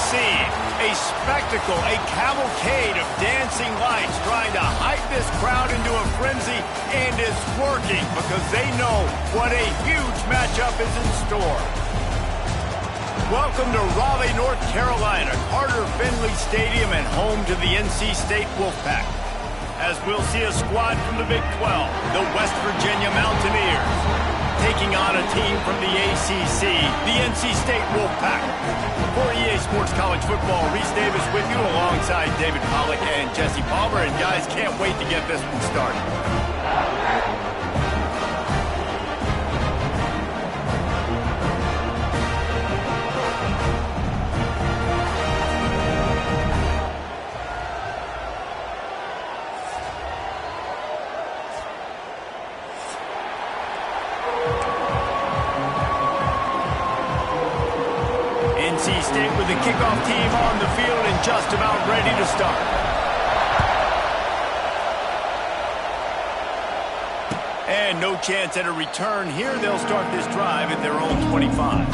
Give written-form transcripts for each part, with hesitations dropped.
scene, a spectacle, a cavalcade of dancing lights trying to hype this crowd into a frenzy, and it's working because they know what a huge matchup is in store. Welcome to Raleigh, North Carolina, Carter Finley Stadium, and home to the NC State Wolfpack. As we'll see a squad from the Big 12, the West Virginia Mountaineers, taking on a team from the ACC, the NC State Wolfpack. For EA Sports College Football, Reese Davis with you alongside David Pollack and Jesse Palmer. And guys, can't wait to get this one started. NC State with the kickoff team on the field and just about ready to start. And no chance at a return here. They'll start this drive at their own 25.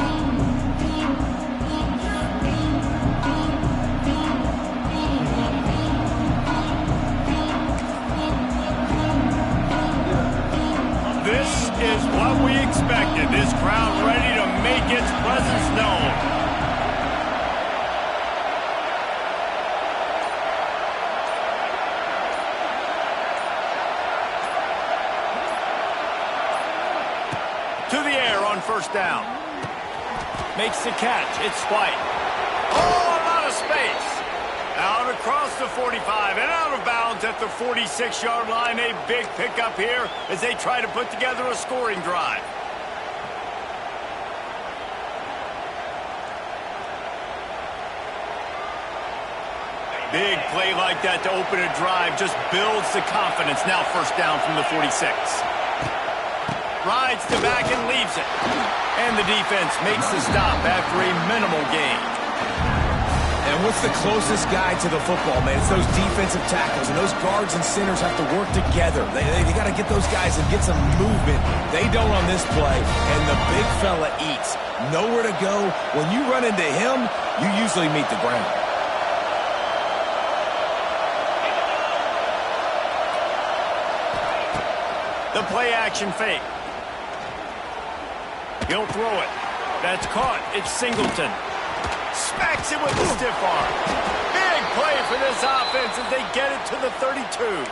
This is what we expected. This crowd ready to make its presence known. To the air on first down. Makes the catch. It's White. Oh, a lot of space. Out across the 45 and out of bounds at the 46-yard line. A big pickup here as they try to put together a scoring drive. Big play like that to open a drive just builds the confidence. Now first down from the 46. Rides to back and leaves it. And the defense makes the stop after a minimal gain. And what's the closest guy to the football, man? It's those defensive tackles, and those guards and centers have to work together. They got to get those guys and get some movement. They don't on this play, and the big fella eats. Nowhere to go. When you run into him, you usually meet the ground. The play action fake. He'll throw it. That's caught. It's Singleton. Smacks it with the stiff arm. Big play for this offense as they get it to the 32.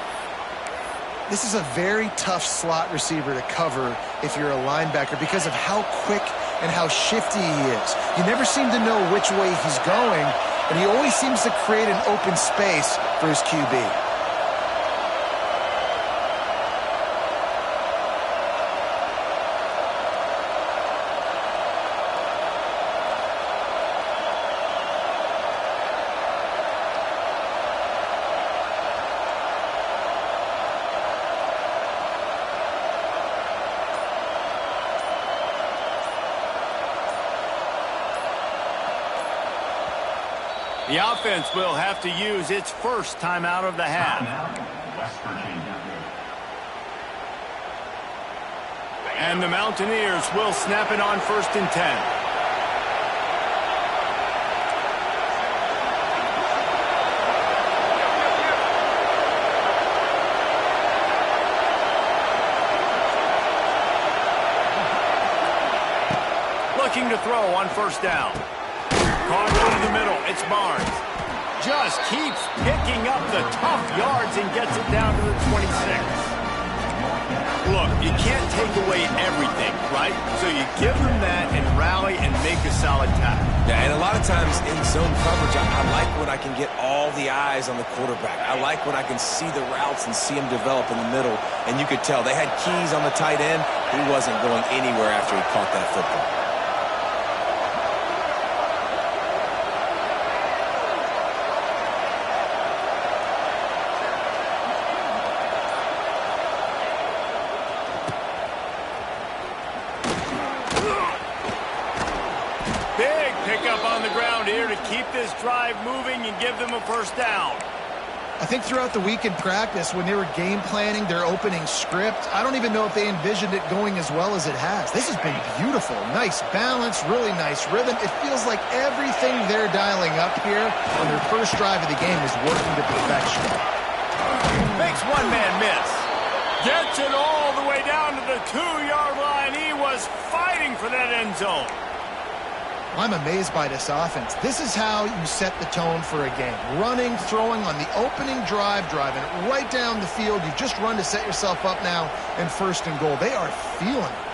This is a very tough slot receiver to cover if you're a linebacker because of how quick and how shifty he is. You never seem to know which way he's going, and he always seems to create an open space for his QB. The offense will have to use its first timeout of the half. And the Mountaineers will snap it on 1st and 10. Looking to throw on first down. Caught over the middle. It's Barnes. Just keeps picking up the tough yards and gets it down to the 26. Look, you can't take away everything, right? So you give them that and rally and make a solid tackle. Yeah, and a lot of times in zone coverage, I like when I can get all the eyes on the quarterback. I like when I can see the routes and see him develop in the middle. And you could tell they had keys on the tight end. He wasn't going anywhere after he caught that football. Big pickup on the ground here to keep this drive moving and give them a first down. I think throughout the week in practice, when they were game planning their opening script, I don't even know if they envisioned it going as well as it has. This has been beautiful. Nice balance, really nice rhythm. It feels like everything they're dialing up here on their first drive of the game is working to perfection. Makes one man miss. Gets it all the way down to the 2-yard line. He was fighting for that end zone. I'm amazed by this offense. This is how you set the tone for a game. Running, throwing on the opening drive, driving it right down the field. You've just run to set yourself up now in 1st and goal. They are feeling it.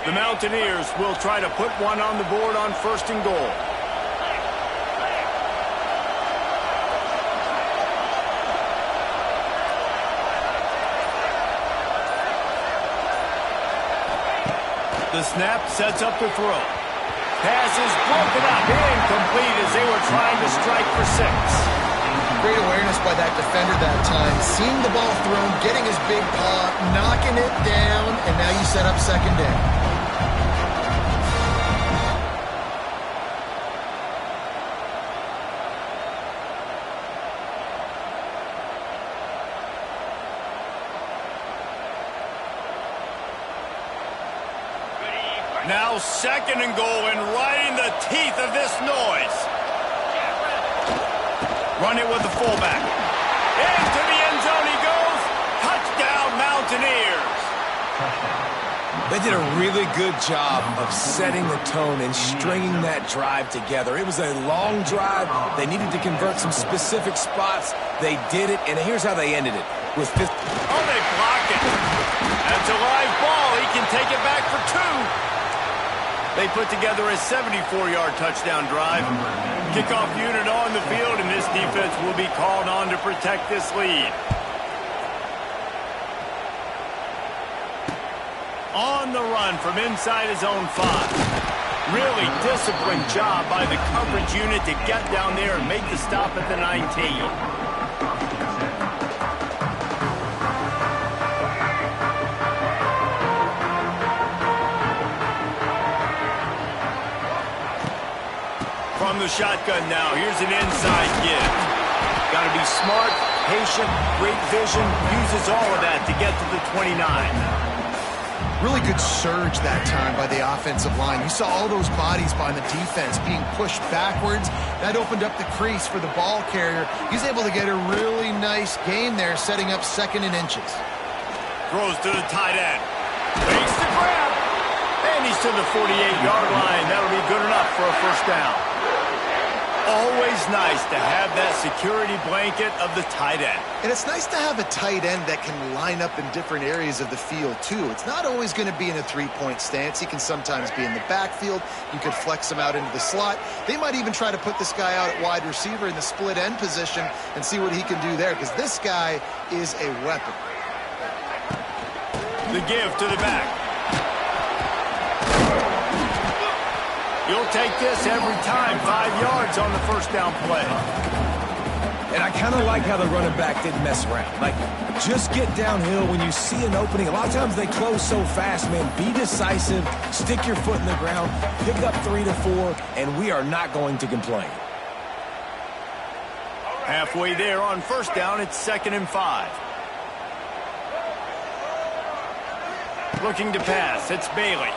The Mountaineers will try to put one on the board on 1st and goal. The snap sets up the throw. Pass is broken up, incomplete as they were trying to strike for 6. Great awareness by that defender that time. Seeing the ball thrown, getting his big paw, knocking it down, and now you set up 2nd down. Now 2nd and goal, and right in the teeth of this noise. Run it with the fullback. Into the end zone he goes. Touchdown, Mountaineers. They did a really good job of setting the tone and stringing that drive together. It was a long drive. They needed to convert some specific spots. They did it, and here's how they ended it. With 50. Oh, they block it. That's a live ball. He can take it back for 2. They put together a 74-yard touchdown drive. Kickoff unit on the field, and this defense will be called on to protect this lead. On the run from inside his own 5. Really disciplined job by the coverage unit to get down there and make the stop at the 19. From the shotgun now, here's an inside give. Got to be smart, patient, great vision, uses all of that to get to the 29. Really good surge that time by the offensive line. You saw all those bodies behind the defense being pushed backwards. That opened up the crease for the ball carrier. He's able to get a really nice gain there, setting up 2nd and inches. Throws to the tight end. Makes the grab. And he's to the 48-yard line. That'll be good enough for a 1st down. Always nice to have that security blanket of the tight end. And it's nice to have a tight end that can line up in different areas of the field, too. It's not always going to be in a 3-point stance. He can sometimes be in the backfield. You could flex him out into the slot. They might even try to put this guy out at wide receiver in the split end position and see what he can do there, because this guy is a weapon. The give to the back. You'll take this every time. 5 yards on the 1st down play. And I kind of like how the running back didn't mess around. Like, just get downhill when you see an opening. A lot of times they close so fast, man. Be decisive. Stick your foot in the ground. Pick up 3 to 4, and we are not going to complain. Halfway there on 1st down, it's 2nd and 5. Looking to pass, it's Bailey.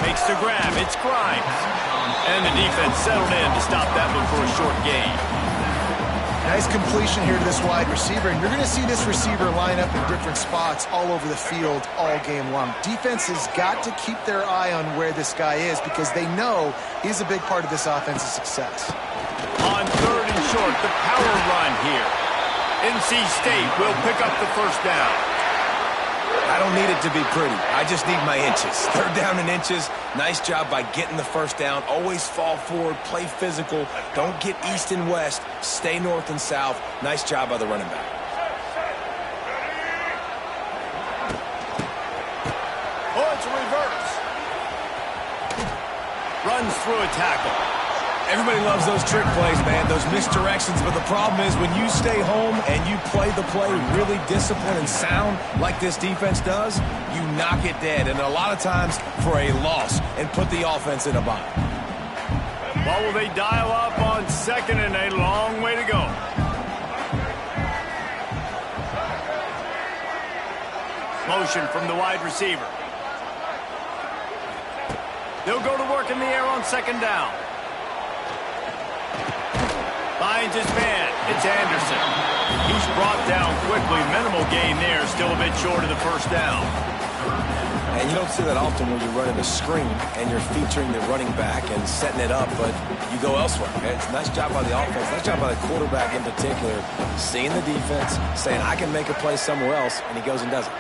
Makes the grab, it's Grimes. And the defense settled in to stop that one for a short gain. Nice completion here to this wide receiver, and you're going to see this receiver line up in different spots all over the field all game long. Defense has got to keep their eye on where this guy is because they know he's a big part of this offense's success. On 3rd and short, the power run here. NC State will pick up the 1st down. I don't need it to be pretty. I just need my inches. 3rd down and inches. Nice job by getting the 1st down. Always fall forward, play physical. Don't get east and west. Stay north and south. Nice job by the running back. Oh, it's a reverse. Runs through a tackle. Everybody loves those trick plays, man, those misdirections, but the problem is when you stay home and you play the play really disciplined and sound like this defense does, you knock it dead, and a lot of times for a loss and put the offense in a bind. What will they dial up on second and a long way to go? Motion from the wide receiver. They'll go to work in the air on second down. Finds his man. It's Anderson. He's brought down quickly. Minimal gain there. Still a bit short of the first down. And you don't see that often when you're running a screen and you're featuring the running back and setting it up, but you go elsewhere. It's a nice job by the offense, nice job by the quarterback in particular, seeing the defense, saying, I can make a play somewhere else, and he goes and does it.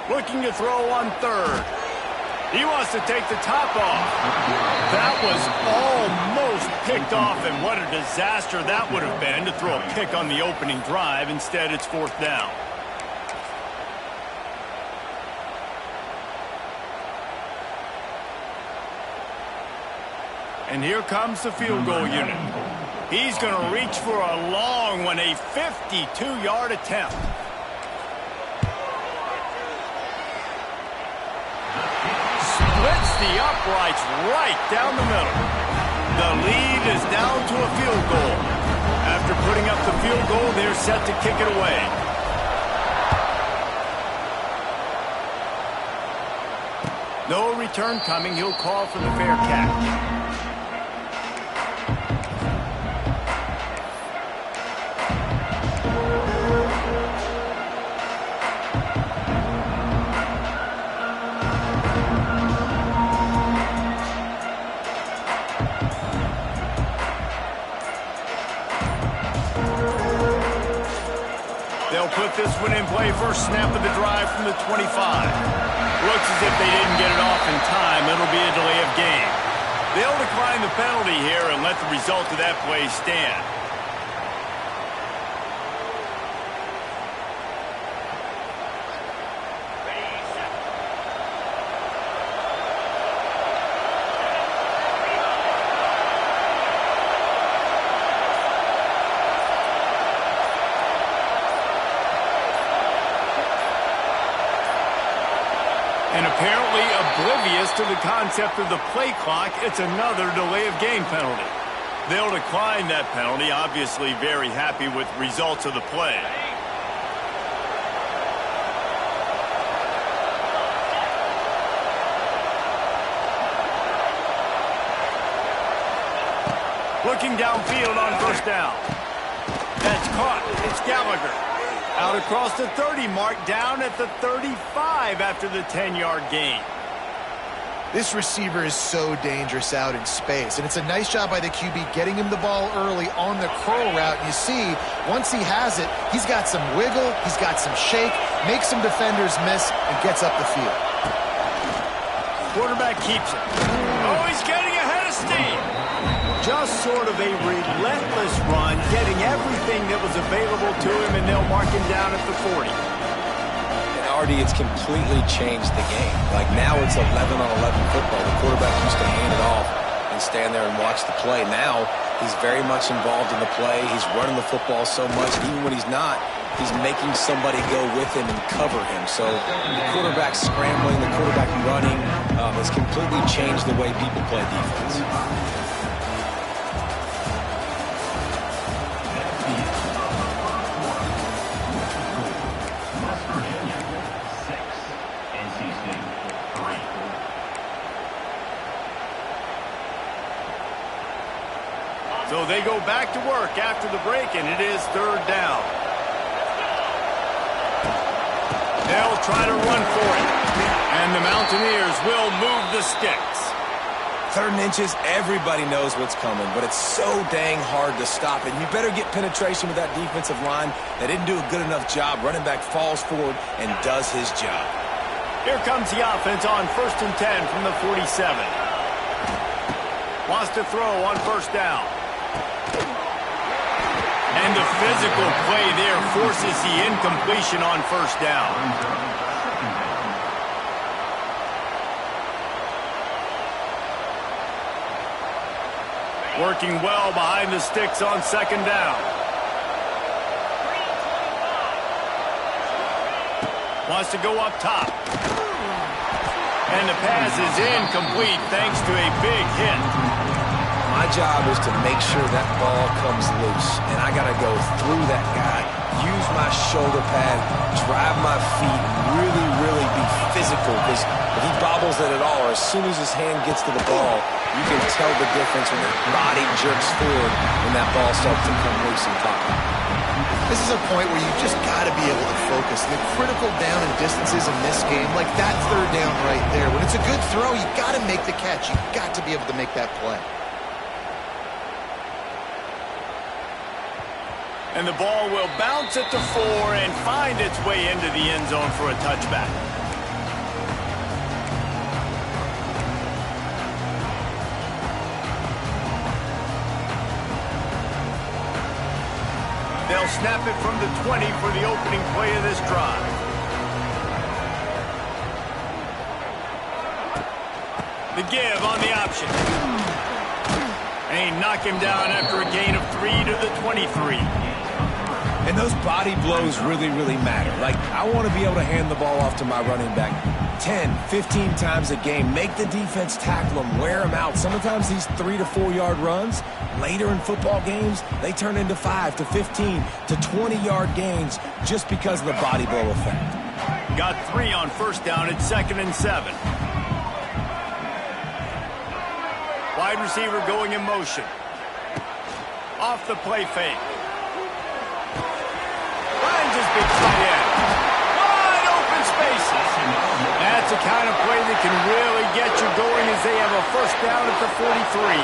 Looking to throw on third. He wants to take the top off. That was almost picked off, and what a disaster that would have been to throw a pick on the opening drive. Instead, it's fourth down. And here comes the field goal unit. He's going to reach for a long one, a 52-yard attempt. Splits the uprights right down the middle. The lead is down to a field goal. After putting up the field goal, they're set to kick it away. No return coming. He'll call for the fair catch. Put this one in play. First snap of the drive from the 25. Looks as if they didn't get it off in time. It'll be a delay of game. They'll decline the penalty here and let the result of that play stand. And apparently oblivious to the concept of the play clock, it's another delay of game penalty. They'll decline that penalty, obviously very happy with results of the play. Looking downfield on first down. That's caught. It's Gallagher. Out across the 30 mark, down at the 35 after the 10-yard gain. This receiver is so dangerous out in space, and it's a nice job by the QB getting him the ball early on the curl route. And you see, once he has it, he's got some wiggle, he's got some shake, makes some defenders miss, and gets up the field. Quarterback keeps it. Oh, he's getting ahead of steam. Just sort of a relentless run, getting everything that was available to him, and they'll mark him down at the 40. And Artie, it's completely changed the game. Like now it's 11-on-11 football. The quarterback used to hand it off and stand there and watch the play. Now he's very much involved in the play. He's running the football so much, even when he's not, he's making somebody go with him and cover him. So the quarterback scrambling, the quarterback running has completely changed the way people play defense. So they go back to work after the break, and it is third down. They'll try to run for it, and the Mountaineers will move the sticks. 3rd and inches, everybody knows what's coming, but it's so dang hard to stop it. You better get penetration with that defensive line. They didn't do a good enough job. Running back falls forward and does his job. Here comes the offense on 1st and 10 from the 47. Wants to throw on first down. And the physical play there forces the incompletion on first down. Working well behind the sticks on second down. Wants to go up top. And the pass is incomplete thanks to a big hit. My job is to make sure that ball comes loose, and I got to go through that guy, use my shoulder pad, drive my feet, really, really be physical, because if he bobbles it at all, or as soon as his hand gets to the ball, you can tell the difference when the body jerks forward when that ball starts to come loose and pop. This is a point where you just got to be able to focus. The critical down and distances in this game, like that third down right there. When it's a good throw, you got to make the catch. You got to be able to make that play. And the ball will bounce at the 4 and find its way into the end zone for a touchback. They'll snap it from the 20 for the opening play of this drive. The give on the option. And he knocked him down after a gain of 3 to the 23. And those body blows really, really matter. Like, I want to be able to hand the ball off to my running back 10, 15 times a game. Make the defense tackle him, wear him out. Sometimes these 3 to 4 yard runs, later in football games, they turn into 5 to 15 to 20 yard gains just because of the body blow effect. Got 3 on first down at 2nd and 7. Wide receiver going in motion. Off the play fake. Finds his big tight end. Wide open spaces. That's the kind of play that can really get you going as they have a first down at the 43.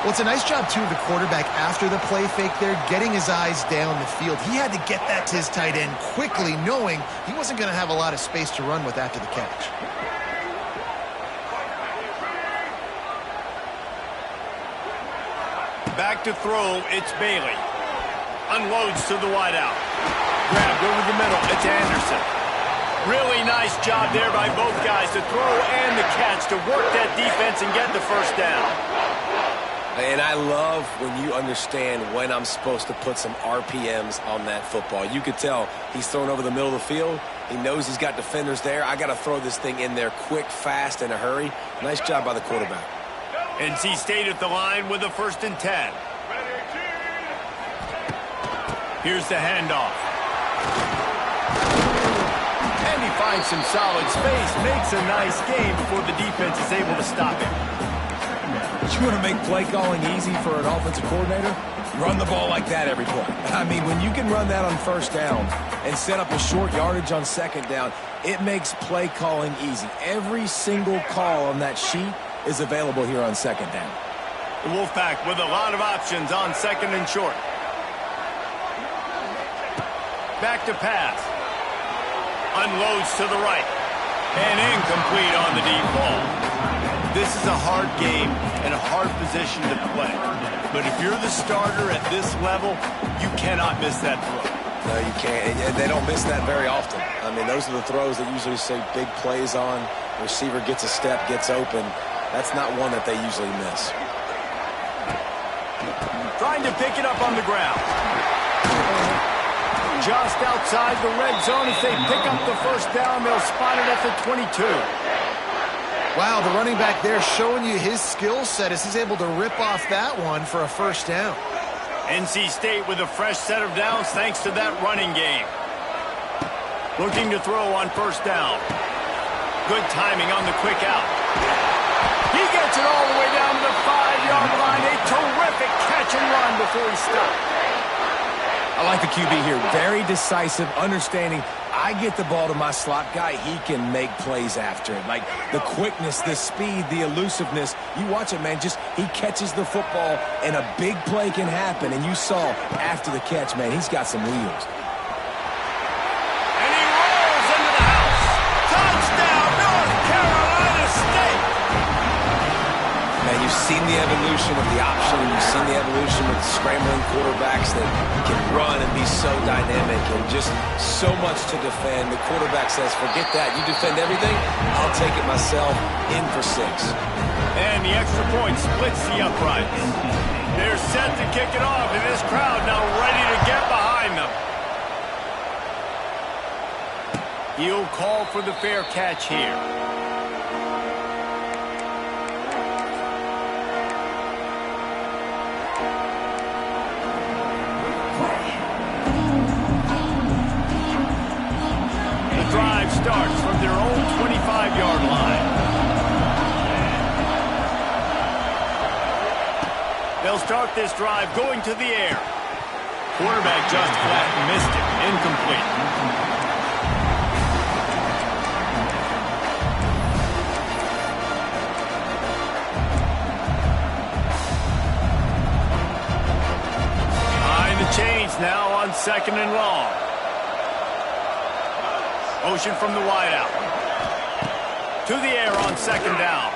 Well, it's a nice job, too, of the quarterback after the play fake there, getting his eyes down the field. He had to get that to his tight end quickly, knowing he wasn't going to have a lot of space to run with after the catch. Back to throw, it's Bailey. Unloads to the wideout. Grabbed over the middle, it's Anderson. Really nice job there by both guys to throw and the catch to work that defense and get the first down. And I love when you understand when I'm supposed to put some RPMs on that football. You could tell he's thrown over the middle of the field. He knows he's got defenders there. I got to throw this thing in there quick, fast, in a hurry. Nice job by the quarterback. NC State at the line with a 1st and 10. Here's the handoff. And he finds some solid space, makes a nice game before the defense is able to stop him. You want to make play calling easy for an offensive coordinator? Run the ball like that every play. I mean, when you can run that on first down and set up a short yardage on second down, it makes play calling easy. Every single call on that sheet is available here on second down. The Wolfpack with a lot of options on 2nd and short. Back to pass. Unloads to the right. And incomplete on the deep ball. This is a hard game and a hard position to play. But if you're the starter at this level, you cannot miss that throw. No, you can't. And they don't miss that very often. I mean, those are the throws that usually say big plays on. The receiver gets a step, gets open. That's not one that they usually miss. Trying to pick it up on the ground. Just outside the red zone as they pick up the first down. They'll spot it at the 22. Wow, the running back there showing you his skill set as he's able to rip off that one for a first down. NC State with a fresh set of downs thanks to that running game. Looking to throw on first down. Good timing on the quick out. He gets it all the way down to the 5-yard line. A terrific catch and run before he stopped. I like the QB here. Very decisive, understanding I get the ball to my slot guy, he can make plays after it. Like the quickness, the speed, the elusiveness. You watch it, man, just he catches the football and a big play can happen. And you saw after the catch, man, he's got some wheels. And he rolls into the house. Touchdown, North Carolina State. Man, you've seen the evolution of the option, and you've seen the evolution of scrambling quarterbacks that can run and be so dynamic and just so much to defend. The quarterback says, forget that. You defend everything, I'll take it myself, in for 6. And the extra point splits the uprights. They're set to kick it off, and this crowd now ready to get behind them. He'll call for the fair catch here. starts from their own 25-yard line. They'll start this drive going to the air. Quarterback just flat missed it. Incomplete. Behind the chains now on 2nd and long. Motion from the wideout. To the air on 2nd down.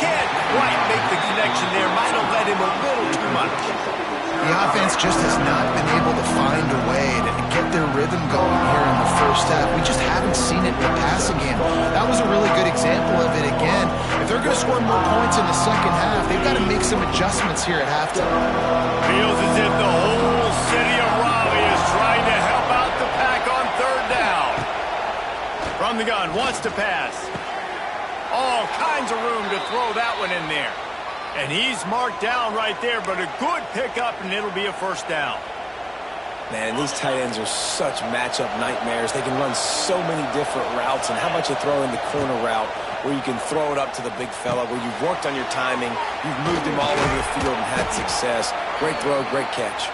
Can't quite make the connection there. Might have led him a little too much. The offense just has not been able to find a way to get their rhythm going here in the first half. We just haven't seen it in the passing game. That was a really good example of it again. If they're going to score more points in the second half, they've got to make some adjustments here at halftime. Feels as if the whole city of Raleigh is trying to help out the Pack on 3rd down. From the gun, wants to pass. All kinds of room to throw that one in there. And he's marked down right there, but a good pickup, and it'll be a 1st down. Man, these tight ends are such matchup nightmares. They can run so many different routes, and how about you throw in the corner route where you can throw it up to the big fella, where you've worked on your timing, you've moved him all over the field and had success. Great throw, great catch.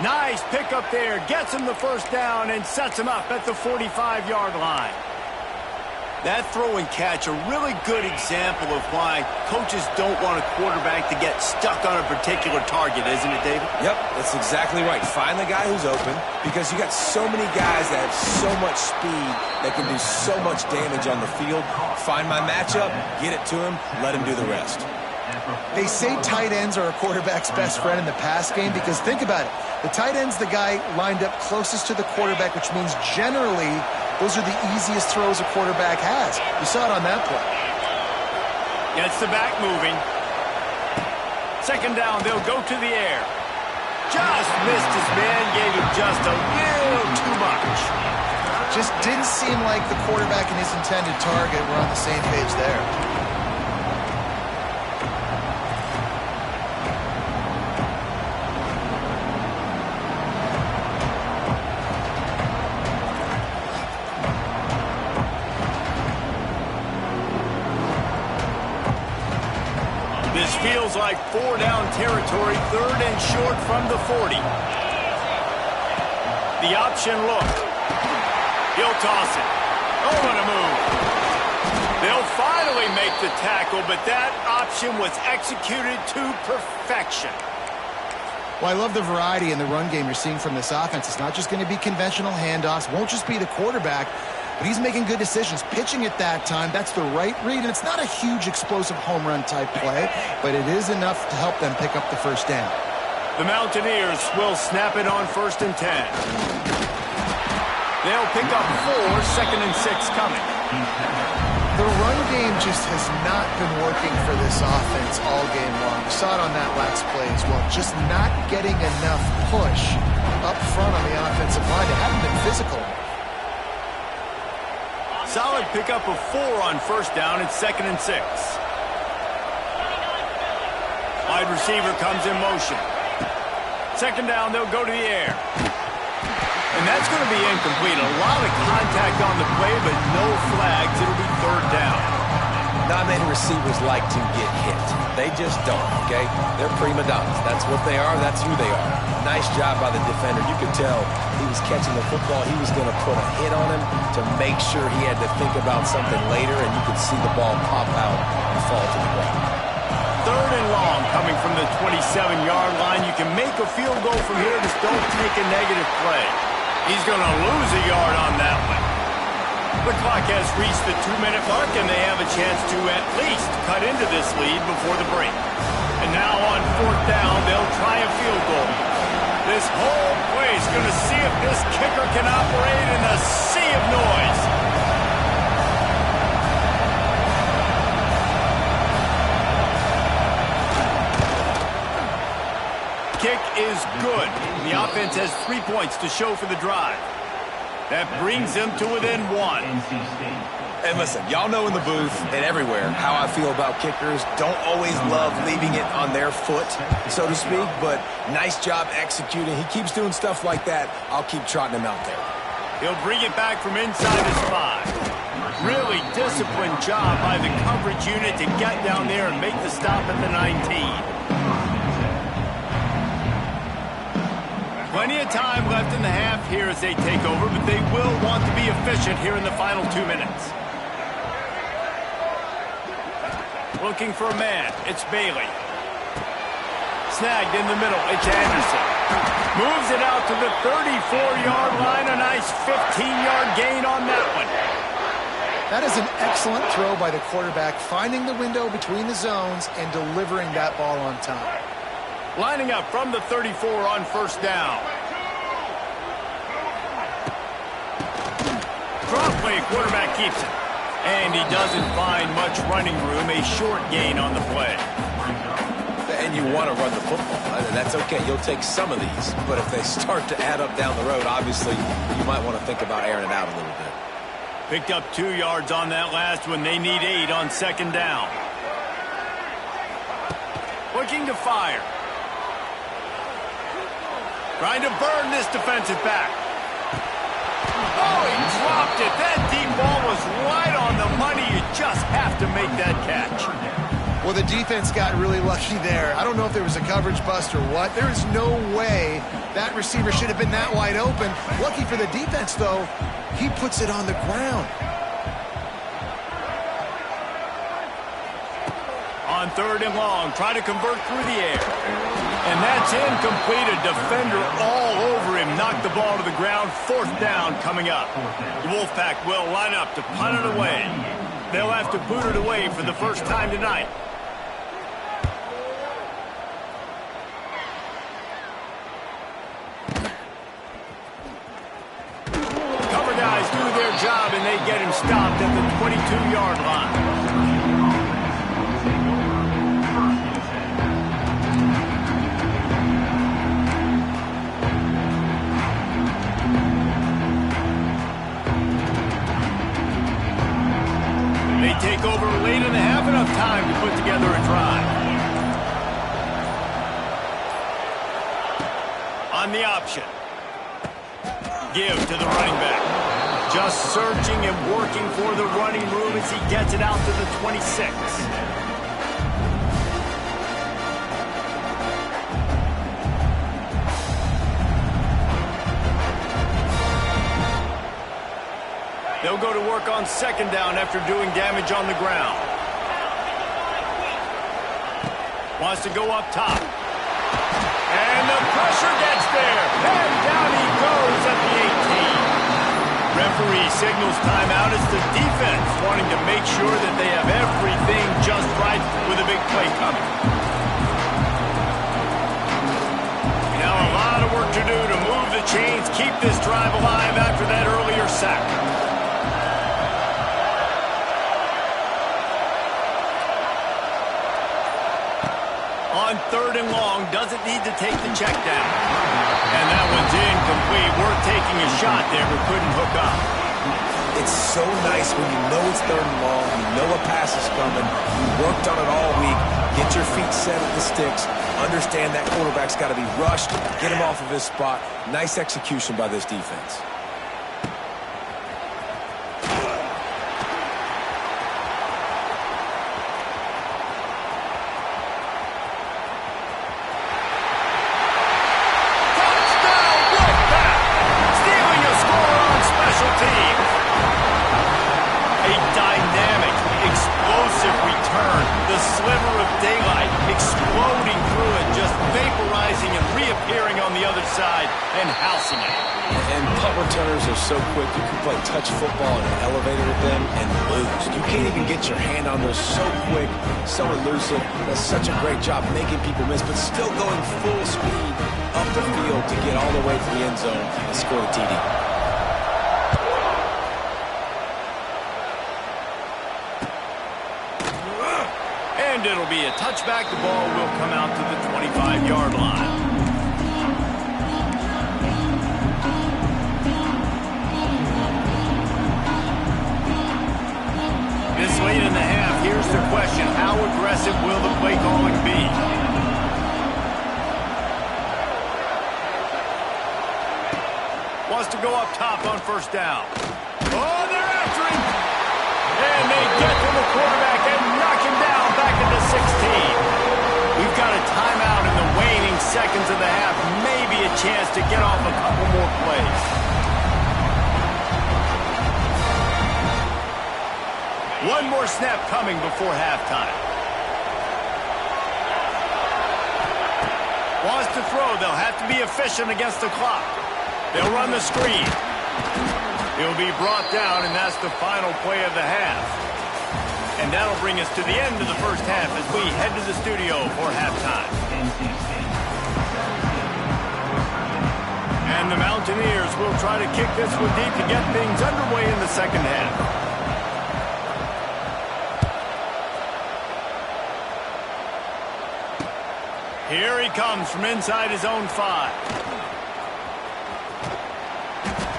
Nice pickup there. Gets him the 1st down and sets him up at the 45-yard line. That throw and catch, a really good example of why coaches don't want a quarterback to get stuck on a particular target, isn't it, David? Yep, that's exactly right. Find the guy who's open, because you got so many guys that have so much speed that can do so much damage on the field. Find my matchup, get it to him, let him do the rest. They say tight ends are a quarterback's best friend in the pass game because think about it. The tight end's the guy lined up closest to the quarterback, which means generally those are the easiest throws a quarterback has. You saw it on that play. Gets the back moving. 2nd down, they'll go to the air. Just missed his man, gave him just a little too much. Just didn't seem like the quarterback and his intended target were on the same page there. This feels like 4-down territory, 3rd and short from the 40. The option look. He'll toss it. Oh, what a move. They'll finally make the tackle, but that option was executed to perfection. Well, I love the variety in the run game you're seeing from this offense. It's not just going to be conventional handoffs. Won't just be the quarterback. But he's making good decisions. Pitching at that time, that's the right read. And it's not a huge explosive home run type play, but it is enough to help them pick up the 1st down. The Mountaineers will snap it on 1st and 10. They'll pick up 4, 2nd and 6 coming. The run game just has not been working for this offense all game long. We saw it on that last play as well. Just not getting enough push up front on the offensive line. They haven't been physical. Solid pickup of 4 on 1st down and 2nd and 6. Wide receiver comes in motion. 2nd down, they'll go to the air. And that's going to be incomplete. A lot of contact on the play, but no flags. It'll be 3rd down. Not many receivers like to get hit. They just don't, okay? They're prima donnas. That's what they are. That's who they are. Nice job by the defender. You could tell he was catching the football. He was going to put a hit on him to make sure he had to think about something later, and you could see the ball pop out and fall to the ground. 3rd and long coming from the 27-yard line. You can make a field goal from here. Just don't take a negative play. He's going to lose a yard on that one. The clock has reached the 2-minute mark, and they have a chance to at least cut into this lead before the break. And now on 4th down, they'll try a field goal. This whole place going to see if this kicker can operate in a sea of noise. Kick is good. The offense has 3 points to show for the drive. That brings them to within 1. And listen, y'all know in the booth and everywhere how I feel about kickers. Don't always love leaving it on their foot, so to speak, but nice job executing. He keeps doing stuff like that. I'll keep trotting him out there. He'll bring it back from inside his 5. Really disciplined job by the coverage unit to get down there and make the stop at the 19. Plenty of time left in the half here as they take over, but they will want to be efficient here in the final 2 minutes. Looking for a man. It's Bailey. Snagged in the middle. It's Anderson. Moves it out to the 34-yard line. A nice 15-yard gain on that one. That is an excellent throw by the quarterback, finding the window between the zones and delivering that ball on time. Lining up from the 34 on first down. Drop play, quarterback keeps it. And he doesn't find much running room, a short gain on the play. And you want to run the football. That's okay. You'll take some of these. But if they start to add up down the road, obviously, you might want to think about airing it out a little bit. Picked up 2 yards on that last one. They need 8 on second down. Looking to fire. Trying to burn this defensive back. Oh, he dropped it. That deep ball was right on the money. You just have to make that catch. Well, the defense got really lucky there. I don't know if there was a coverage bust or what. There is no way that receiver should have been that wide open. Lucky for the defense, though, he puts it on the ground. On third and long, try to convert through the air. And that's incomplete. A defender all over him. Knocked the ball to the ground. Fourth down coming up. The Wolfpack will line up to punt it away. They'll have to boot it away for the first time tonight. Cover guys do their job, and they get him stopped at the 22-yard line. Take over late in the half, enough time to put together a drive. On the option. Give to the running back. Just searching and working for the running room as he gets it out to the 26. They'll go to work on second down after doing damage on the ground. Wants to go up top. And the pressure gets there. And down he goes at the 18. Referee signals timeout as the defense wanting to make sure that they have everything just right with a big play coming. Now a lot of work to do to move the chains, keep this drive alive after that earlier sack. On third and long, doesn't need to take the check down. And that one's incomplete. Worth taking a shot there, but couldn't hook up. It's so nice when you know it's third and long, you know a pass is coming, you worked on it all week, get your feet set at the sticks, understand that quarterback's got to be rushed, get him off of his spot. Nice execution by this defense. So quick, you can play touch football in an elevator with them and lose. You can't even get your hand on those. So quick, so elusive. Does such a great job making people miss, but still going full speed up the field to get all the way to the end zone and score the TD. And it'll be a touchback. The ball will come out to the 25-yard line. This late in the half, here's the question. How aggressive will the play calling be? Wants to go up top on first down. Oh, they're after him. And they get to the quarterback and knock him down back into 16. We've got a timeout in the waning seconds of the half. Maybe a chance to get off a couple more plays. One more snap coming before halftime. Wants to throw. They'll have to be efficient against the clock. They'll run the screen. He'll be brought down, and that's the final play of the half. And that'll bring us to the end of the first half as we head to the studio for halftime. And the Mountaineers will try to kick this one deep to get things underway in the second half. Here he comes from inside his own 5.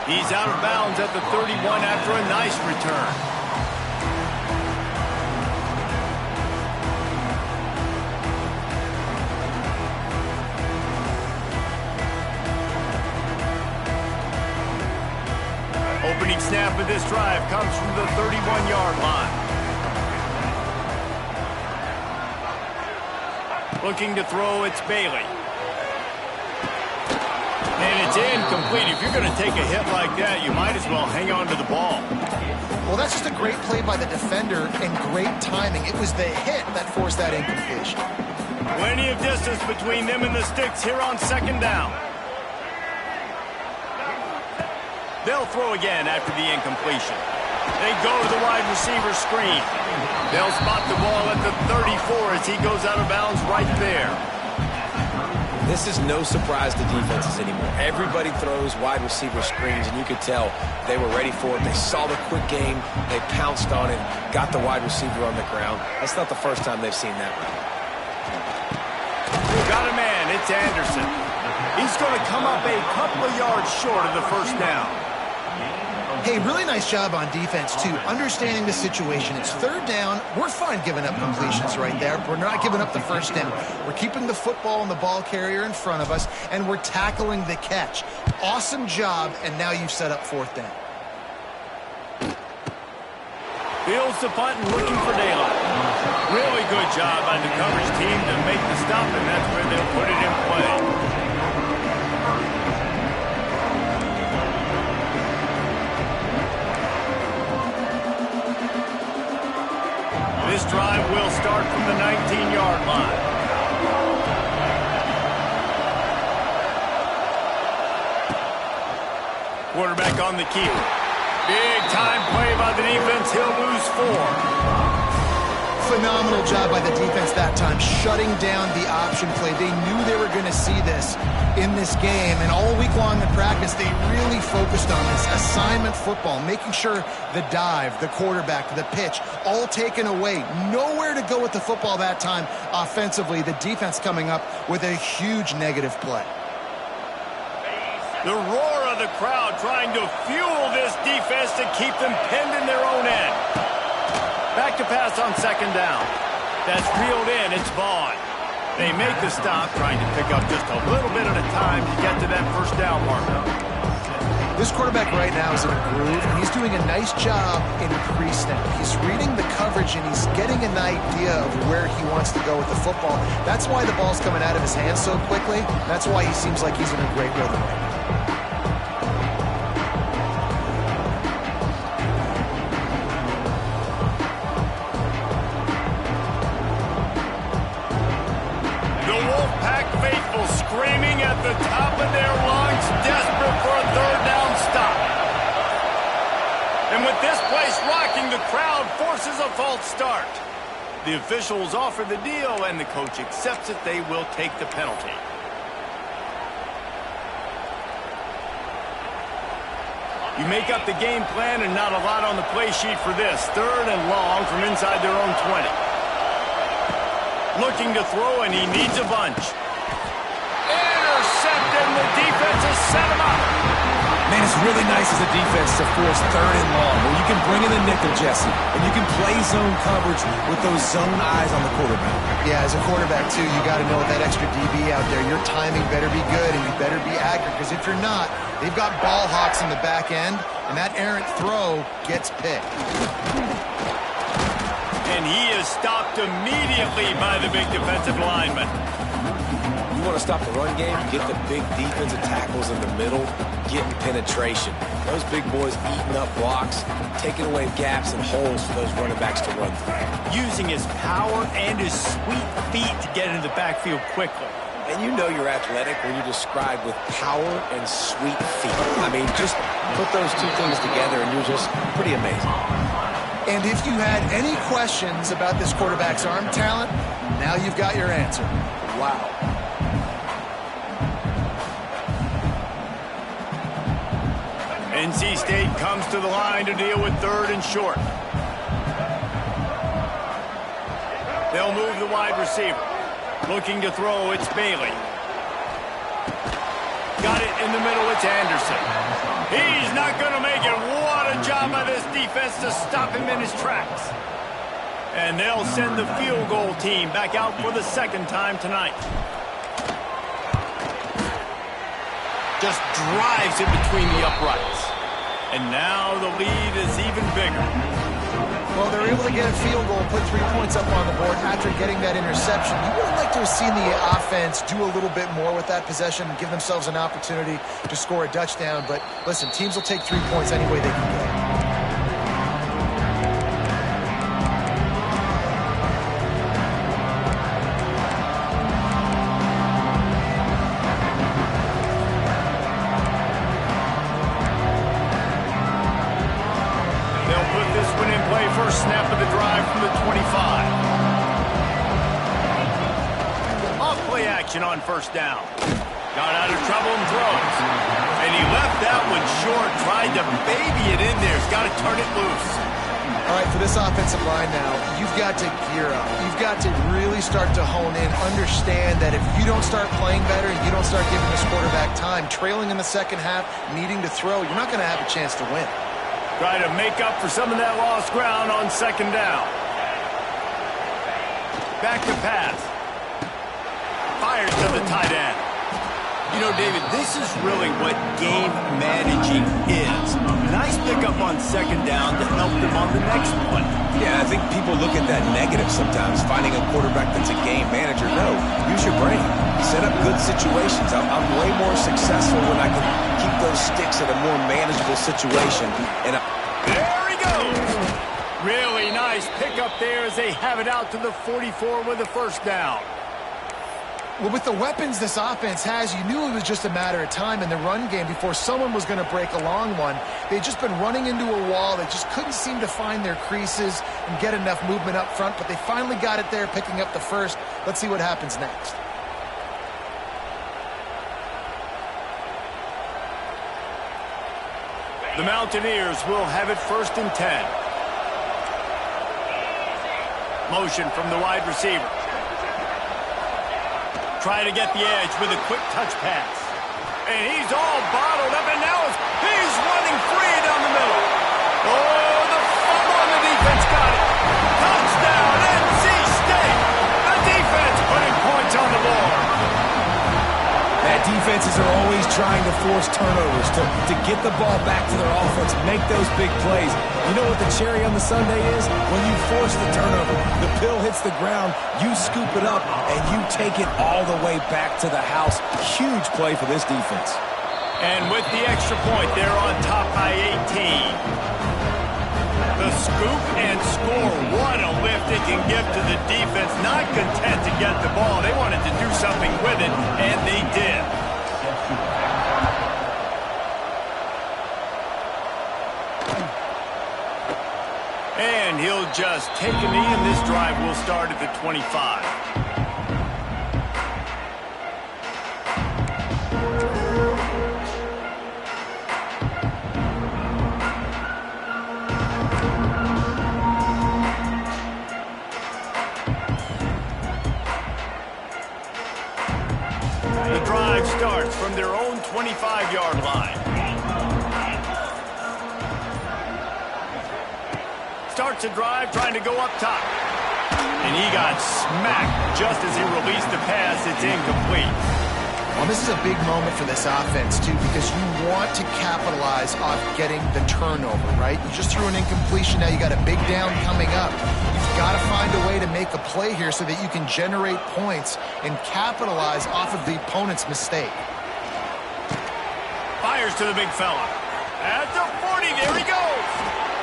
He's out of bounds at the 31 after a nice return. Opening snap of this drive comes from the 31-yard line. Looking to throw, it's Bailey. And it's incomplete. If you're going to take a hit like that, you might as well hang on to the ball. Well, that's just a great play by the defender and great timing. It was the hit that forced that incompletion. Plenty of distance between them and the sticks here on second down. They'll throw again after the incompletion. They go to the wide receiver screen. They'll spot the ball at the 34 as he goes out of bounds right there. This is no surprise to defenses anymore. Everybody throws wide receiver screens, and you could tell they were ready for it. They saw the quick game. They pounced on it, got the wide receiver on the ground. That's not the first time they've seen that. Got a man. It's Anderson. He's going to come up a couple of yards short of the first down. Hey, really nice job on defense, too, understanding the situation. It's third down. We're fine giving up completions right there. We're not giving up the first down. We're keeping the football and the ball carrier in front of us, and we're tackling the catch. Awesome job, and now you've set up fourth down. Fields the punt and looking for daylight. Really good job by the coverage team to make the stop, and that's where they'll put it in play. This drive will start from the 19-yard line. Quarterback on the keeper. Big time play by the defense. He'll lose 4. Phenomenal job by the defense that time, shutting down the option play. They knew they were going to see this in this game, and all week long in practice, they really focused on this assignment football, making sure the dive, the quarterback, the pitch, all taken away. Nowhere to go with the football that time offensively. The defense coming up with a huge negative play. The roar of the crowd trying to fuel this defense to keep them pinned in their own end. Back to pass on second down. That's reeled in. It's Vaughn. They make the stop, trying to pick up just a little bit at a time to get to that first down marker. This quarterback right now is in a groove, and he's doing a nice job in pre-snap. He's reading the coverage, and he's getting an idea of where he wants to go with the football. That's why the ball's coming out of his hands so quickly. That's why he seems like he's in a great rhythm right now. Screaming at the top of their lungs, desperate for a third down stop. And with this place rocking, the crowd forces a false start. The officials offer the deal, and the coach accepts it. They will take the penalty. You make up the game plan, and not a lot on the play sheet for this. Third and long from inside their own 20. Looking to throw, and he needs a bunch. And the defense has set him up. Man, It's really nice as a defense to force 3rd and long, where you can bring in the nickel, Jesse, and you can play zone coverage with those zone eyes on the quarterback. Yeah, as a quarterback, too, you got to know with that extra DB out there, your timing better be good and you better be accurate, because if you're not, they've got ball hawks in the back end, and that errant throw gets picked. And he is stopped immediately by the big defensive lineman. You want to stop the run game, get the big defensive tackles in the middle, getting penetration. Those big boys eating up blocks, taking away gaps and holes for those running backs to run through. Using his power and his sweet feet to get into the backfield quickly. And you know you're athletic when you're described with power and sweet feet. I mean, just put those two things together and you're just pretty amazing. And if you had any questions about this quarterback's arm talent, now you've got your answer. Wow. NC State comes to the line to deal with 3rd and short. They'll move the wide receiver. Looking to throw, it's Bailey. Got it in the middle, it's Anderson. He's not going to make it. What a job by this defense to stop him in his tracks. And they'll send the field goal team back out for the 2nd time tonight. Just drives it between the uprights. And now the lead is even bigger. Well, they're able to get a field goal, put 3 points up on the board after getting that interception. You would have liked to have seen the offense do a little bit more with that possession and give themselves an opportunity to score a touchdown. But listen, teams will take 3 points any way they can get. First snap of the drive from the 25. Off play action on 1st down. Got out of trouble and throws. And he left that one short. Tried to baby it in there. He's got to turn it loose. All right, for this offensive line now, you've got to gear up. You've got to really start to hone in. Understand that if you don't start playing better and you don't start giving this quarterback time, trailing in the 2nd half, needing to throw, you're not going to have a chance to win. Try to make up for some of that lost ground on 2nd down. Back to pass. Fires to the tight end. You know, David, this is really what game managing is. Nice pickup on 2nd down to help them on the next one. Yeah, I think people look at that negative sometimes, finding a quarterback that's a game manager. No, use your brain. Set up good situations. I'm way more successful when I can keep those sticks in a more manageable situation. And there he goes. Really nice pickup there as they have it out to the 44 with the 1st down. Well, with the weapons this offense has, you knew it was just a matter of time in the run game before someone was going to break a long one. They'd just been running into a wall. They just couldn't seem to find their creases and get enough movement up front, but they finally got it there, picking up the 1st. Let's see what happens next. The Mountaineers will have it 1st and 10. Motion from the wide receiver. Trying to get the edge with a quick touch pass. And he's all bottled up, and now he's running free down the middle. Oh, the fumble, and the defense got it. Touchdown, NC State. The defense putting points on the board. Defenses are always trying to force turnovers to get the ball back to their offense, make those big plays. You know what the cherry on the sundae is? When you force the turnover, the pill hits the ground, you scoop it up, and you take it all the way back to the house. Huge play for this defense. And with the extra point, they're on top by 18. The scoop and score. What a lift it can give to the defense. Not content to get the ball. They wanted to do something with it, and they did. And he'll just take a knee, and this drive will start at the 25. The drive starts from their own 25-yard line. Starts a drive trying to go up top. And he got smacked just as he released the pass. It's incomplete. Well, this is a big moment for this offense, too, because you want to capitalize off getting the turnover, right? You just threw an incompletion. Now you got a big down coming up. You've got to find a way to make a play here so that you can generate points and capitalize off of the opponent's mistake. Fires to the big fella. At the 40, there he goes.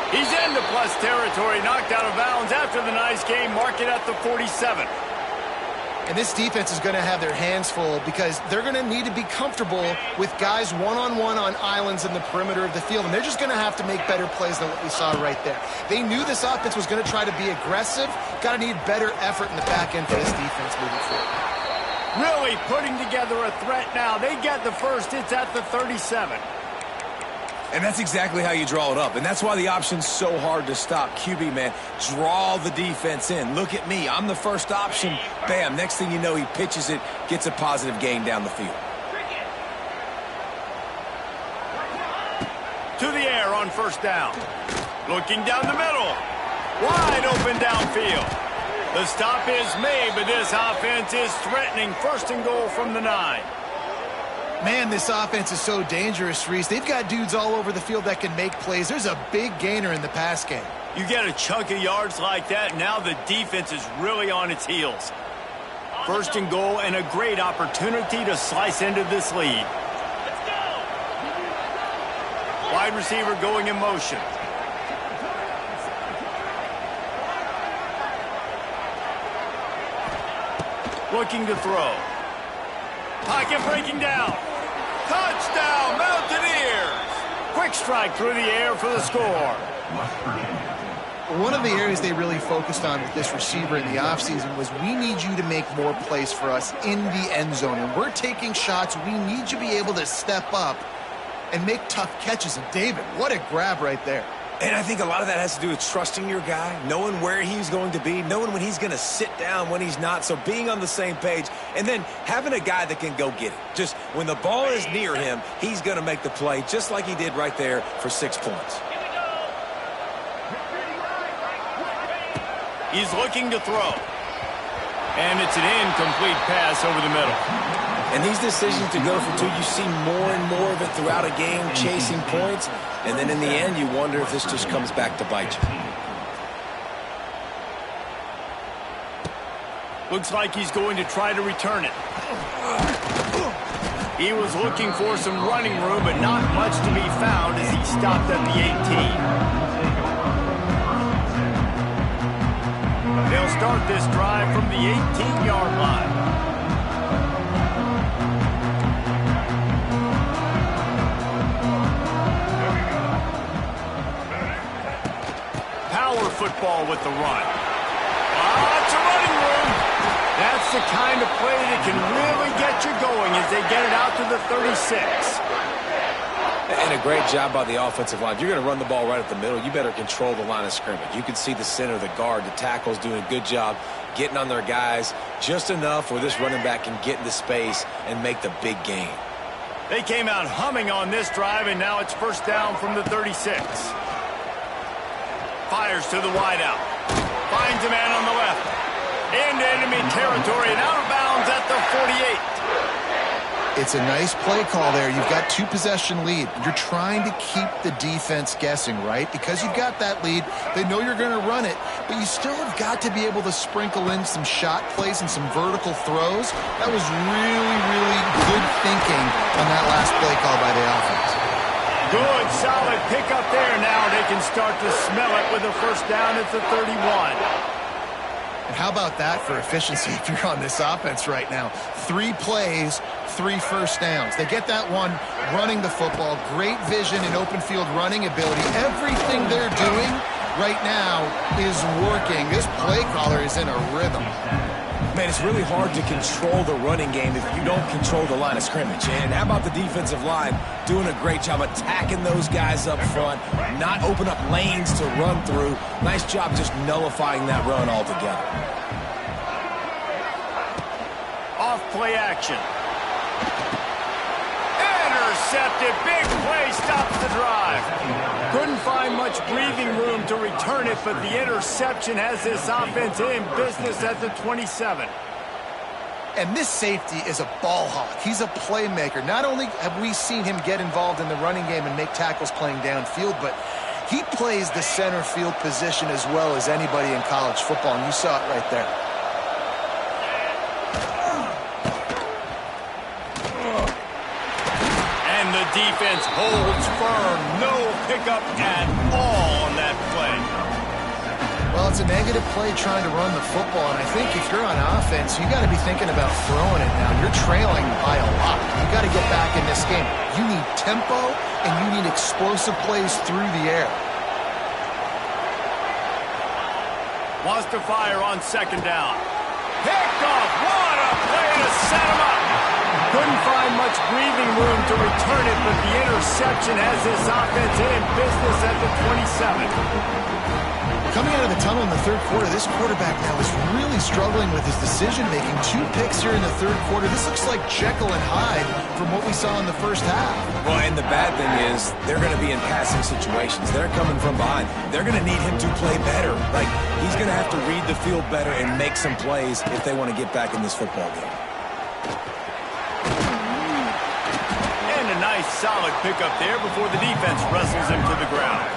He's into plus territory, knocked out of bounds after the nice game. Mark it at the 47. And this defense is going to have their hands full because they're going to need to be comfortable with guys one-on-one on islands in the perimeter of the field. And they're just going to have to make better plays than what we saw right there. They knew this offense was going to try to be aggressive. Got to need better effort in the back end for this defense moving forward. Really putting together a threat now. They get the first. It's at the 37. And that's exactly how you draw it up. And that's why the option's so hard to stop. QB, man, draw the defense in. Look at me. I'm the first option. Bam. Next thing you know, he pitches it, gets a positive gain down the field. To the air on first down. Looking down the middle. Wide open downfield. The stop is made, but this offense is threatening. First and goal from the 9. Man, this offense is so dangerous, Reese. They've got dudes all over the field that can make plays. There's a big gainer in the pass game. You get a chunk of yards like that, now the defense is really on its heels. First and goal and a great opportunity to slice into this lead. Wide receiver going in motion. Looking to throw. Pocket breaking down. Touchdown, Mountaineers! Quick strike through the air for the score. One of the areas they really focused on with this receiver in the offseason was we need you to make more plays for us in the end zone. And we're taking shots. We need you to be able to step up and make tough catches. And David, what a grab right there. And I think a lot of that has to do with trusting your guy, knowing where he's going to be, knowing when he's going to sit down, when he's not. So being on the same page, and then having a guy that can go get it. Just when the ball is near him, he's going to make the play, just like he did right there for 6 points. He's looking to throw. And it's an incomplete pass over the middle. And these decisions to go for 2, you see more and more of it throughout a game, chasing points. And then in the end, you wonder if this just comes back to bite you. Looks like he's going to try to return it. He was looking for some running room, but not much to be found as he stopped at the 18. They'll start this drive from the 18-yard line. Power football with the run. Lots of running room. That's the kind of play that can really get you going as they get it out to the 36. And a great job by the offensive line. If you're going to run the ball right at the middle, you better control the line of scrimmage. You can see the center, the guard, the tackles doing a good job getting on their guys just enough where this running back can get into space and make the big gain. They came out humming on this drive, and now it's first down from the 36. Fires to the wideout. Finds a man on the left. Into enemy territory and out of bounds at the 48. It's a nice play call there. You've got 2-possession lead. You're trying to keep the defense guessing, right? Because you've got that lead, they know you're going to run it, but you still have got to be able to sprinkle in some shot plays and some vertical throws. That was really, really good thinking on that last play call by the offense. Good, solid pickup there. Now they can start to smell it with a first down at the 31. And how about that for efficiency if you're on this offense right now? 3 plays, 3 first downs. They get that one running the football, great vision and open field running ability. Everything they're doing right now is working. This play caller is in a rhythm. Man, it's really hard to control the running game if you don't control the line of scrimmage. And how about the defensive line doing a great job attacking those guys up front, not open up lanes to run through. Nice job just nullifying that run altogether. Off play action. intercepted. Big play stops the drive. Couldn't find much breathing room to return it, but the interception has this offense in business at the 27. And this safety is a ball hawk. He's a playmaker. Not only have we seen him get involved in the running game and make tackles playing downfield, but he plays the center field position as well as anybody in college football, and you saw it right there. And the defense holds firm. No pickup at all on that play. Well, it's a negative play trying to run the football, and I think if you're on offense, you got to be thinking about throwing it now. You're trailing by a lot. You got to get back in this game. You need tempo, and you need explosive plays through the air. Wants to fire on second down. Picked off. What a play to set him up. Couldn't find much breathing room to return it, but the interception has this offense in business at the 27. Coming out of the tunnel in the third quarter, this quarterback now is really struggling with his decision-making. 2 picks here in the third quarter. This looks like Jekyll and Hyde from what we saw in the first half. Well, and the bad thing is they're going to be in passing situations. They're coming from behind. They're going to need him to play better. Like, he's going to have to read the field better and make some plays if they want to get back in this football game. And a nice solid pickup there before the defense wrestles him to the ground.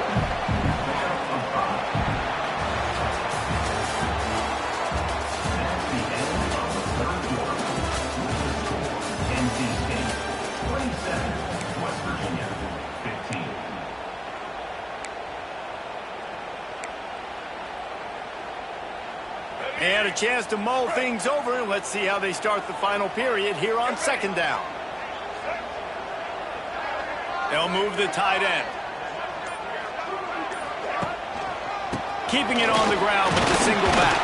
They had a chance to mull things over. Let's see how they start the final period here on second down. They'll move the tight end. Keeping it on the ground with the single back.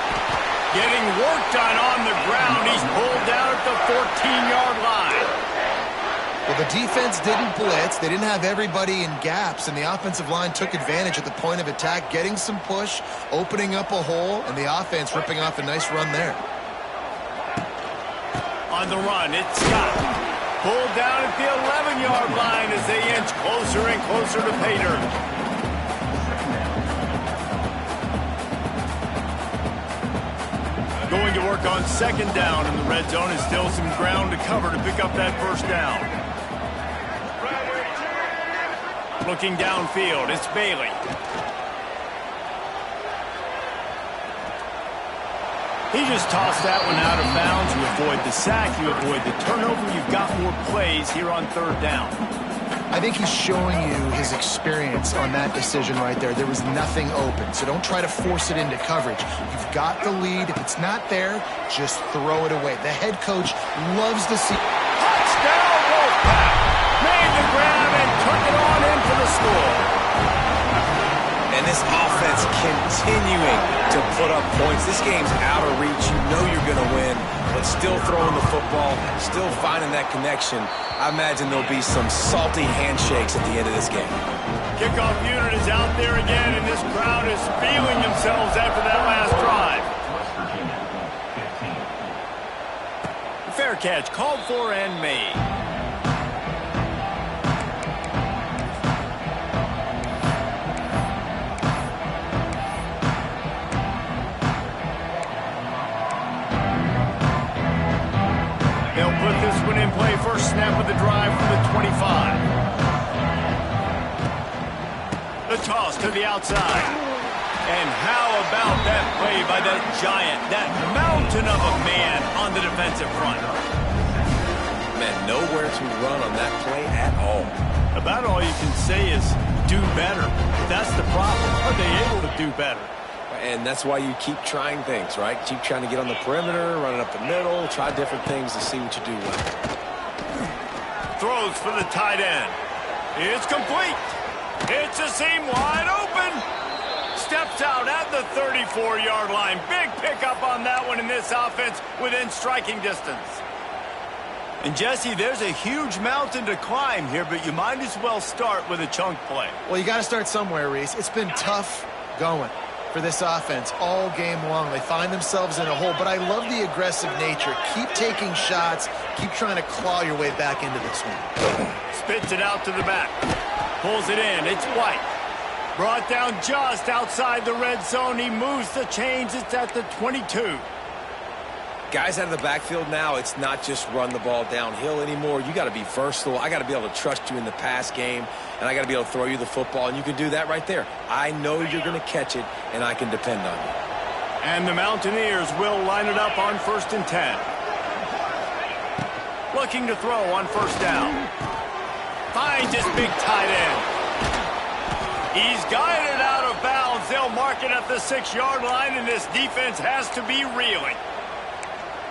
Getting work done on the ground. He's pulled down at the 14-yard line. Well, the defense didn't blitz. They didn't have everybody in gaps, and the offensive line took advantage at the point of attack, getting some push, opening up a hole, and the offense ripping off a nice run there. On the run, it's Scott. Pulled down at the 11-yard line as they inch closer and closer to pay dirt. Going to work on second down in the red zone, and still some ground to cover to pick up that first down. Looking downfield, it's Bailey. He just tossed that one out of bounds. You avoid the sack, you avoid the turnover. You've got more plays here on third down. I think he's showing you his experience on that decision right there. There was nothing open, so don't try to force it into coverage. You've got the lead. If it's not there, just throw it away. The head coach loves to see. Touchdown, Wolfpack! Made the grab and took it on in for the score. And this offense continuing to put up points. This game's out of reach. You know you're going to win, but still throwing the football, still finding that connection. I imagine there'll be some salty handshakes at the end of this game. Kickoff unit is out there again, and this crowd is feeling themselves after that last drive. Fair catch, called for and made. They'll put this one in play. First snap of the drive from the 25. The toss to the outside. And how about that play by that giant, that mountain of a man on the defensive front? Man, nowhere to run on that play at all. About all you can say is do better. That's the problem. Are they able to do better? And that's why you keep trying things, right? Keep trying to get on the perimeter, running up the middle, try different things to see what you do well. Throws for the tight end. It's complete. It's a seam wide open. Steps out at the 34-yard line. Big pickup on that one in this offense within striking distance. And, Jesse, there's a huge mountain to climb here, but you might as well start with a chunk play. Well, you got to start somewhere, Reese. It's been tough going for this offense all game long. They find themselves in a hole, but I love the aggressive nature. Keep taking shots, keep trying to claw your way back into this one. Spits it out to the back. Pulls it in. It's White. Brought down just outside the red zone. He moves the chains. It's at the 22. Guys out of the backfield now, it's not just run the ball downhill anymore. You got to be versatile. I got to be able to trust you in the pass game, and I got to be able to throw you the football, and you can do that right there. I know you're going to catch it, and I can depend on you. And the Mountaineers will line it up on 1st and 10. Looking to throw on 1st down. Finds his big tight end. He's guided out of bounds. They'll mark it at the 6-yard line, and this defense has to be reeling.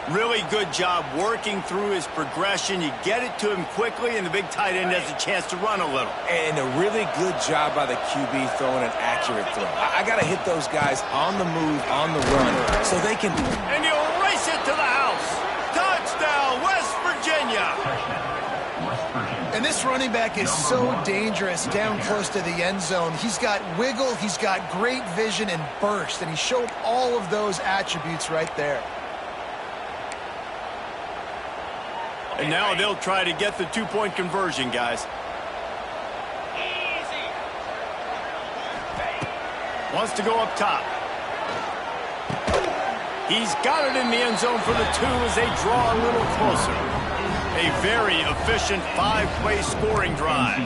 Really good job working through his progression. You get it to him quickly, and the big tight end has a chance to run a little. And a really good job by the QB throwing an accurate throw. I got to hit those guys on the move, on the run, so they can... And he'll race it to the house. Touchdown, West Virginia. And this running back is so dangerous down close to the end zone. He's got wiggle, he's got great vision and burst, and he showed all of those attributes right there. And now they'll try to get the 2-point conversion, guys. Wants to go up top. He's got it in the end zone for the 2 as they draw a little closer. A very efficient 5-play scoring drive.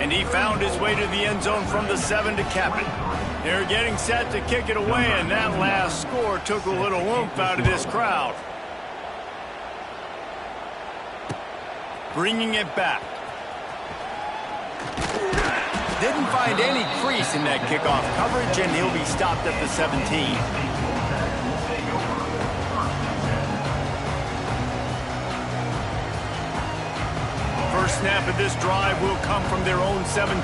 And he found his way to the end zone from the 7 to cap it. They're getting set to kick it away, and that last score took a little oomph out of this crowd. Bringing it back. Didn't find any crease in that kickoff coverage, and he'll be stopped at the 17. First snap of this drive will come from their own 17.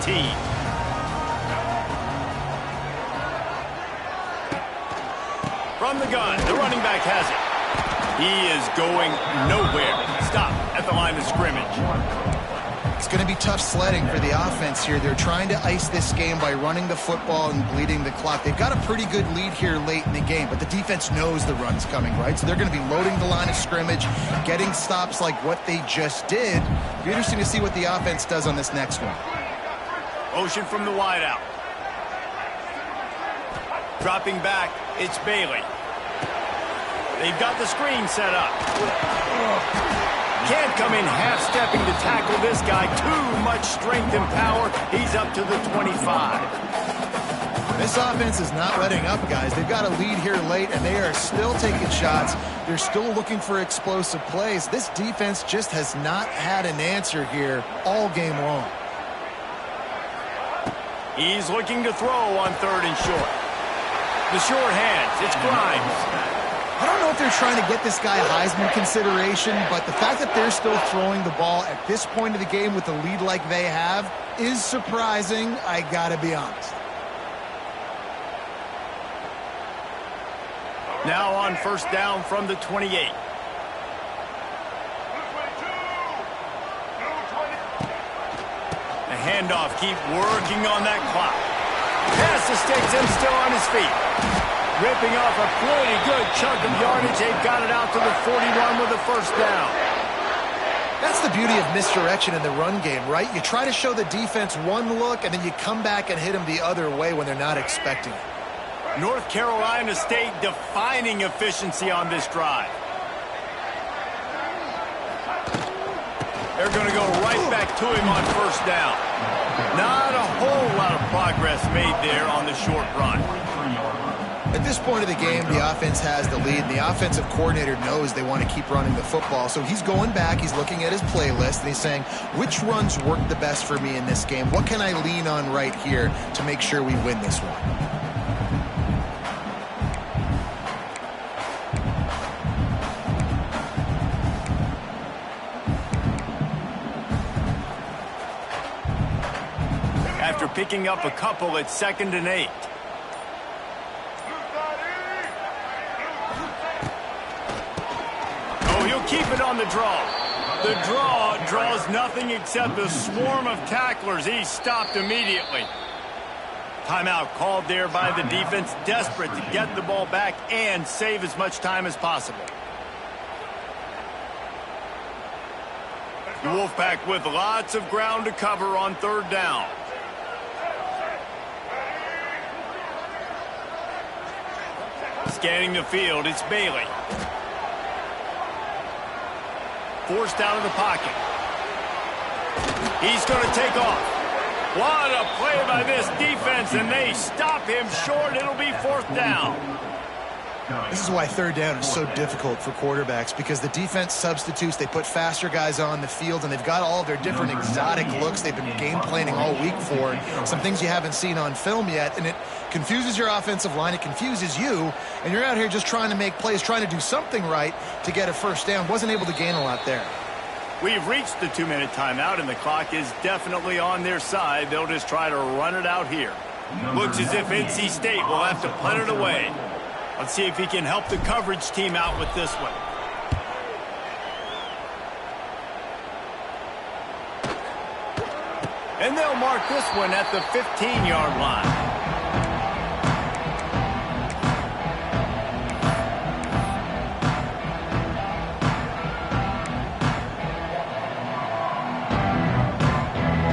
From the gun, the running back has it. He is going nowhere. Stop at the line of scrimmage. It's going to be tough sledding for the offense here. They're trying to ice this game by running the football and bleeding the clock. They've got a pretty good lead here late in the game, but the defense knows the run's coming, right? So they're going to be loading the line of scrimmage, getting stops like what they just did. It'll be interesting to see what the offense does on this next one. Motion from the wideout. Dropping back, it's Bailey. They've got the screen set up. Can't come in half-stepping to tackle this guy. Too much strength and power. He's up to the 25. This offense is not letting up, guys. They've got a lead here late, and they are still taking shots. They're still looking for explosive plays. This defense just has not had an answer here all game long. He's looking to throw on 3rd and short. The short hands. It's Grimes. I don't know if they're trying to get this guy Heisman consideration, but the fact that they're still throwing the ball at this point of the game with a lead like they have is surprising, I gotta be honest. Now on 1st down from the 28. The handoff, keep working on that clock. Pass to Sticks and still on his feet. Ripping off a pretty good chunk of yardage. They've got it out to the 41 with a 1st down. That's the beauty of misdirection in the run game, right? You try to show the defense one look, and then you come back and hit them the other way when they're not expecting it. North Carolina State defining efficiency on this drive. They're going to go right back to him on 1st down. Not a whole lot of progress made there on the short run. At this point of the game, the offense has the lead, and the offensive coordinator knows they want to keep running the football. So he's going back, he's looking at his playlist, and he's saying, which runs work the best for me in this game? What can I lean on right here to make sure we win this one? After picking up a couple at 2nd and 8. Keep it on the draw. The draw draws nothing except a swarm of tacklers. He's stopped immediately. Timeout called there by the defense, desperate to get the ball back and save as much time as possible. The Wolfpack with lots of ground to cover on third down. Scanning the field, it's Bailey. Forced out of the pocket. He's going to take off. What a play by this defense, and they stop him short. It'll be fourth down. This is why third down is so difficult for quarterbacks, because the defense substitutes. They put faster guys on the field, and they've got all of their different exotic looks they've been game planning all week for. Some things you haven't seen on film yet, and it confuses your offensive line. It confuses you, and you're out here just trying to make plays, trying to do something right to get a first down. Wasn't able to gain a lot there. We've reached the 2-minute timeout, and the clock is definitely on their side. They'll just try to run it out here. Looks as if NC State will have to punt it away. Let's see if he can help the coverage team out with this one. And they'll mark this one at the 15-yard line.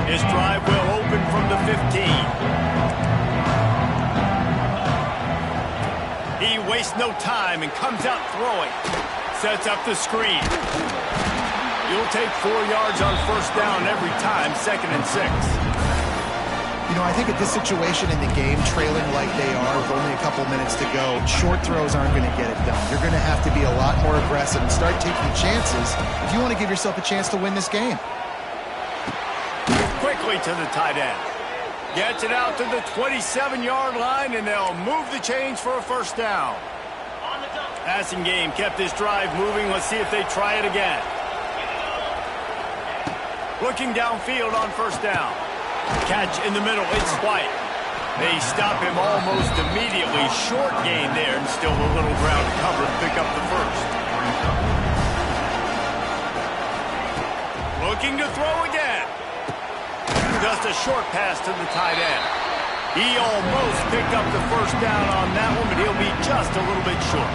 His drive will open from the 15. He wastes no time and comes out throwing. Sets up the screen. You'll take 4 yards on first down every time, 2nd and 6. You know, I think at this situation in the game, trailing like they are with only a couple minutes to go, short throws aren't going to get it done. You're going to have to be a lot more aggressive and start taking chances if you want to give yourself a chance to win this game. Quickly to the tight end. Gets it out to the 27-yard line, and they'll move the chains for a first down. Passing game kept this drive moving. Let's see if they try it again. Looking downfield on first down. Catch in the middle. It's White. They stop him almost immediately. Short gain there, and still a little ground to cover to pick up the first. Looking to throw again. Just a short pass to the tight end. He almost picked up the first down on that one, but he'll be just a little bit short.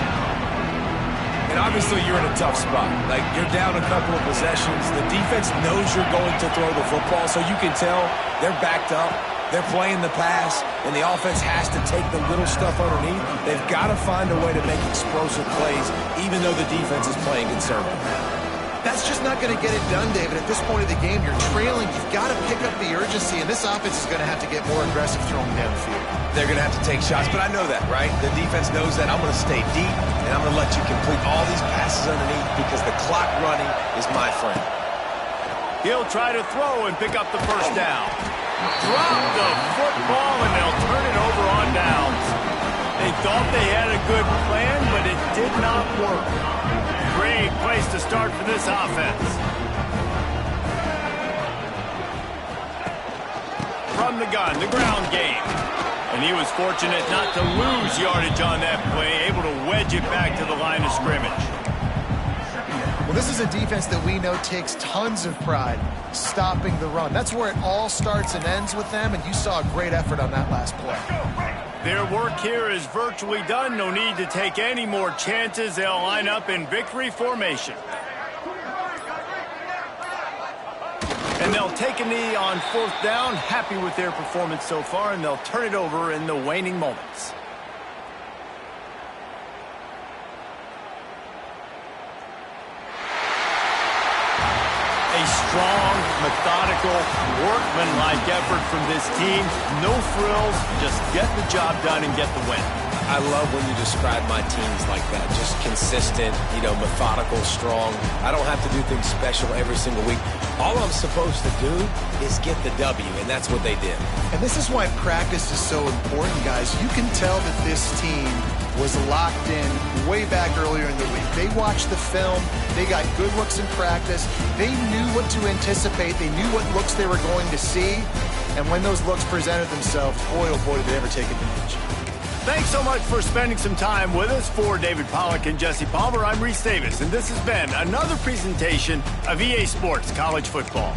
And obviously you're in a tough spot. Like, you're down a couple of possessions. The defense knows you're going to throw the football, so you can tell they're backed up. They're playing the pass, and the offense has to take the little stuff underneath. They've got to find a way to make explosive plays, even though the defense is playing conservative. That's just not going to get it done, David. At this point of the game, you're trailing. You've got to pick up the urgency, and this offense is going to have to get more aggressive throwing downfield. They're going to have to take shots, but I know that, right? The defense knows that. I'm going to stay deep, and I'm going to let you complete all these passes underneath because the clock running is my friend. He'll try to throw and pick up the first down. Drop the football, and they'll turn it over on downs. They thought they had a good plan, but it did not work. Great place to start for this offense. From the gun, the ground game. And he was fortunate not to lose yardage on that play, able to wedge it back to the line of scrimmage. Well, this is a defense that we know takes tons of pride stopping the run. That's where it all starts and ends with them, and you saw a great effort on that last play. Their work here is virtually done. No need to take any more chances. They'll line up in victory formation. And they'll take a knee on fourth down. Happy with their performance so far, and they'll turn it over in the waning moments. A strong, methodical, workmanlike effort from this team. No frills, just get the job done and get the win. I love when you describe my teams like that. Just consistent, methodical, strong. I don't have to do things special every single week. All I'm supposed to do is get the W, and that's what they did. And this is why practice is so important, guys. You can tell that this team was locked in way back earlier in the week. They watched the film. They got good looks in practice. They knew what to anticipate. They knew what looks they were going to see. And when those looks presented themselves, boy, oh boy, did they ever take advantage. Thanks so much for spending some time with us. For David Pollack and Jesse Palmer, I'm Reese Davis, and this has been another presentation of EA Sports College Football.